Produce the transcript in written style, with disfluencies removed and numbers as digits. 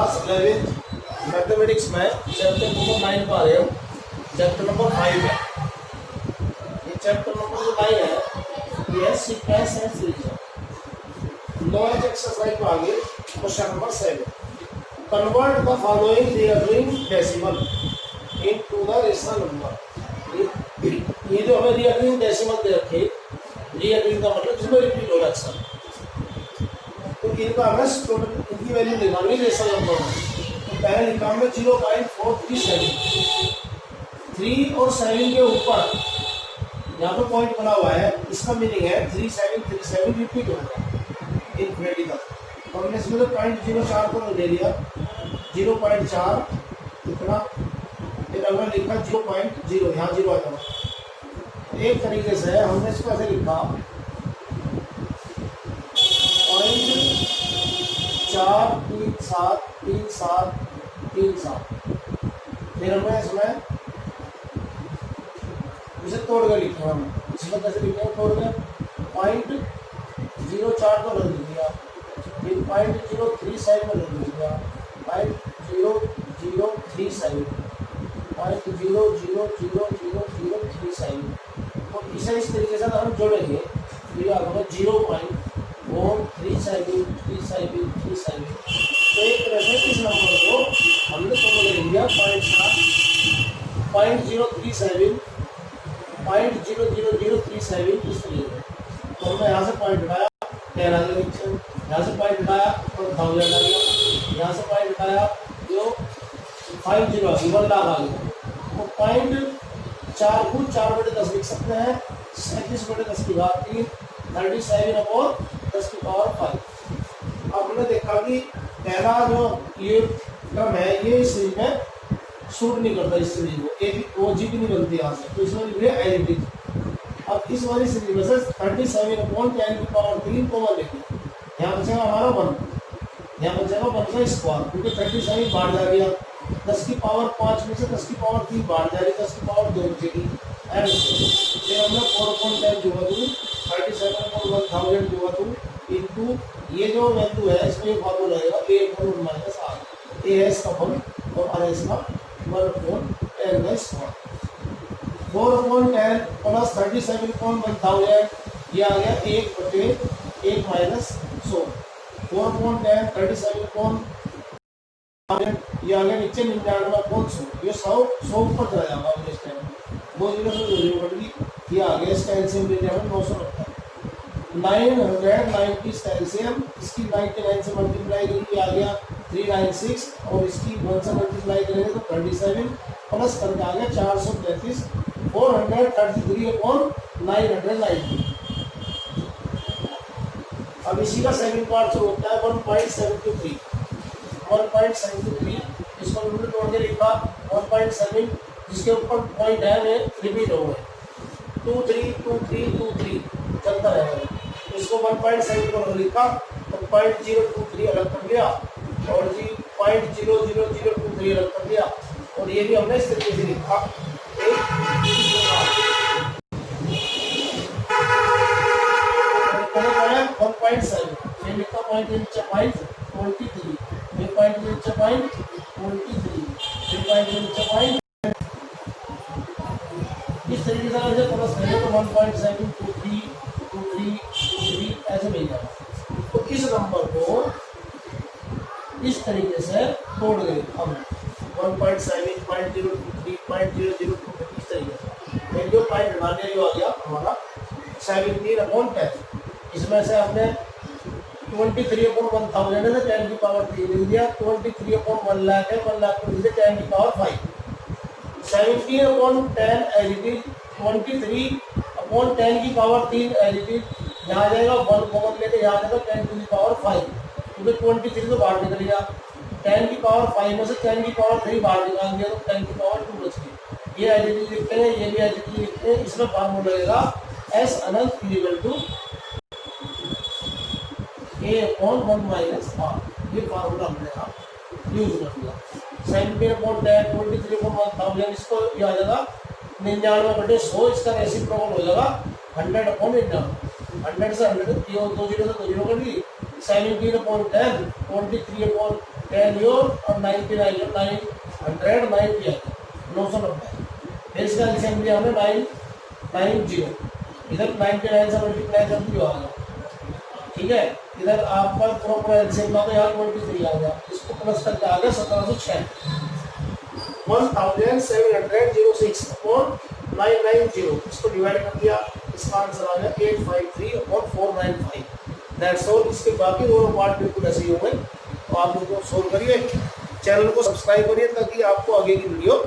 Class 11 mathematics में chapter number 9 पा रहे हो। चैप्टर नंबर 5 है ये। चैप्टर नंबर 9 है ये sequence and series. Logic exercise को आगे question number 7, convert the following recurring decimal into the rational number. ये जो हमें रिकरिंग डेसिमल दे रखे, रिकरिंग का मतलब जिसमें रिपीट हो रहा है अक्सर, तो इनका हमें टोटल इनकी वैल्यू निकालनी रेशनल नंबर में। तो पहले लिखा हमने 0.437, 3 और 7 के ऊपर यहाँ पे पॉइंट बना हुआ है, इसका मीनिंग है 3737 रिपीट होगा इनफिनिटी तक। तो हमने इसमें तो 0.04 को ले लिया, 0.4 इतना, फिर हमने लिखा 0.0, यहाँ 0 आ जाओ। एक तरीके से हमने इसको ऐसे लिखा 0.4373737, फिर हमने इसमें इसे तोड़ कर लिखा। हम इसमें कैसे लिखे तोड़ कर, 0.04 को रख दिया, फिर 0.037 में रख दिया, 0.0037, 0.000037। तो इसे इस तरीके से हम जोड़ेंगे तो ये आगे 0.437373। तो एक तरह से इस नंबर को हमने तो ले लिया 0.037 0.00037 इस तरीके से। तो हमने यहाँ से पॉइंट उठाया 10 आ गया नीचे, यहाँ से पॉइंट उठाया और 1000 आ गया, यहाँ से पॉइंट उठाया जो 50 आ गया, 1 लाख आ गया। तो पॉइंट 4 को 4/10 लिख सकते हैं, 37/10 की बात की 37/10⁵। आपने देखा कि पहला जो ये क्रम है ये इस सीरीज में शूट नहीं करता, इस सीरीज में एक वो जी भी नहीं बनती यहाँ से, तो इसमें लिख रहे एडिटिव। अब इस वाली सीरीज में से 37/10⁻³ कॉमन लेंगे, यहाँ बचेगा हमारा 1, यहाँ बचेगा 1 का स्क्वायर, क्योंकि 37 बाहर जा गया, 10 की पावर 5 में से 10 की पावर 3 बाहर जा रही, 10 की पावर 2 बचेगी। एंड फिर हमने 4/10 जोड़ा दूँ, 37/1000 जोड़ा दूँ इंटू ये जो वैल्यू है इसमें एक फॉर्मूला रहेगा a/1 - r। ए है इसका फॉर्म और r है इसका 1/10 का स्क्वायर। 4/10 प्लस 37/1000 ये आ गया 1/1 - 100। 4/10 37/1000 ये आ गया नीचे 99/100। ये 100 ऊपर चला जाएगा इस टाइम, वो 0 से 0 कट गई, ये आ गया इसका एलसीएम ले लिया हमने 990। 990 इसका एलसीएम, इसकी 99 से मल्टीप्लाई करेंगे आ गया 396, और इसकी 1 से मल्टीप्लाई करेंगे तो 37 प्लस करके आ गया 433, 433/990। अब इसी का सेकंड पार्ट जो होता है 1.73, 1.73 इसको हमने तोड़ के लिखा 1.7, जिसके ऊपर पॉइंट है वे रिपीट हो गए 232323 चलता रहेगा। इसको 1.7 को लिखा तो 0.023 अलग कर दिया, और जी 0.00023 अलग कर दिया, और ये भी हमने इस तरीके से लिखा 1.7, ये लिखा पॉइंट के नीचे पॉइंट 23, ये पॉइंट के नीचे पॉइंट 23, ये पॉइंट के नीचे पॉइंट, इस तरीके से अगर प्लस करें तो 1.72323 ऐसे मिल जाएगा। तो इस नंबर को इस तरीके से तोड़ गए हम 1.7 0.023 इस तरीके से, जो पॉइंट हटाने जो आ गया हमारा 17/10। इसमें से हमने 23/1000 है 10 की पावर 3 लिख दिया, 23/1 लाख है 1 लाख को लिख दिया 10 की पावर 5। 17/10 एडिटिव, 23/10 की पावर 3 एडिटिव, यहाँ जाएगा 1 कॉमन लेके यहाँ जाएगा 10 की पावर 5, क्योंकि 23 तो बाहर निकल गया, 10 की पावर 5 में से 10 की पावर 3 बाहर निकाल दिया तो 10 की पावर 2 बच गई। ये एडिटिव लिखते हैं, ये भी एडिटिव लिखते हैं। इसमें फार्मूला लगेगा S अनंत इक्वल टू a/1 - r। ये फार्मूला हमने यहाँ यूज कर दिया। 17/10 23/1000 इसको ये आ जाएगा 99/100, इसका रेसिप्रोकल हो जाएगा 100/99। 100 से 100 2 0 से 2 0 कर दी, 17/10, 23/10 योर और 99 990 990। फिर इसका एलसीएम दिया हमें 990, इधर 99 से मल्टीप्लाई कर दिया आ गया, ठीक है। इधर आपका पूरा एलसीएम का तो यहाँ 23 आ गया, इसको प्लस करके आ गया 1706। 1706/990, इसको डिवाइड कर दिया, इसका आंसर आ गया 853/495। That's all. इसके बाकी दोनों पार्ट बिल्कुल ऐसे ही होंगे, तो आप उनको सोल्व करिए। चैनल को सब्सक्राइब करिए ताकि आपको आगे की वीडियो